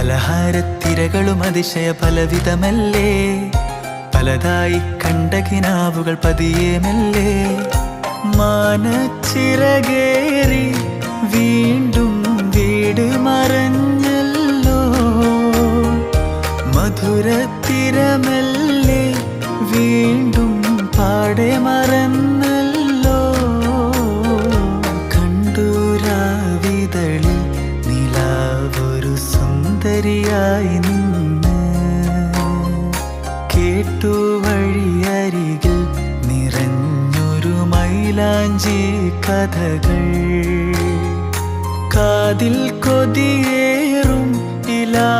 പലഹാരത്തിരകളും അതിശയ പലവിധമല്ലേ, പലതായി കണ്ട കിനാവുകൾ പതിയെ മെല്ലെ. മാനച്ചിറകേറി വീണ്ടും വീട് മറഞ്ഞല്ലോ, മധുരത്തിരമല്ലേ വീണ്ടും പാടെ മറന്നല്ലോ. കണ്ടൂരാവിതളിൽ നിലാവൊരു സുന്ദരിയായി നിന്ന്, കേട്ടു വഴിയരികിൽ നിറഞ്ഞൊരു മൈലാഞ്ചി കഥകൾ. കാതിൽ കൊതിയേറും ഇലാ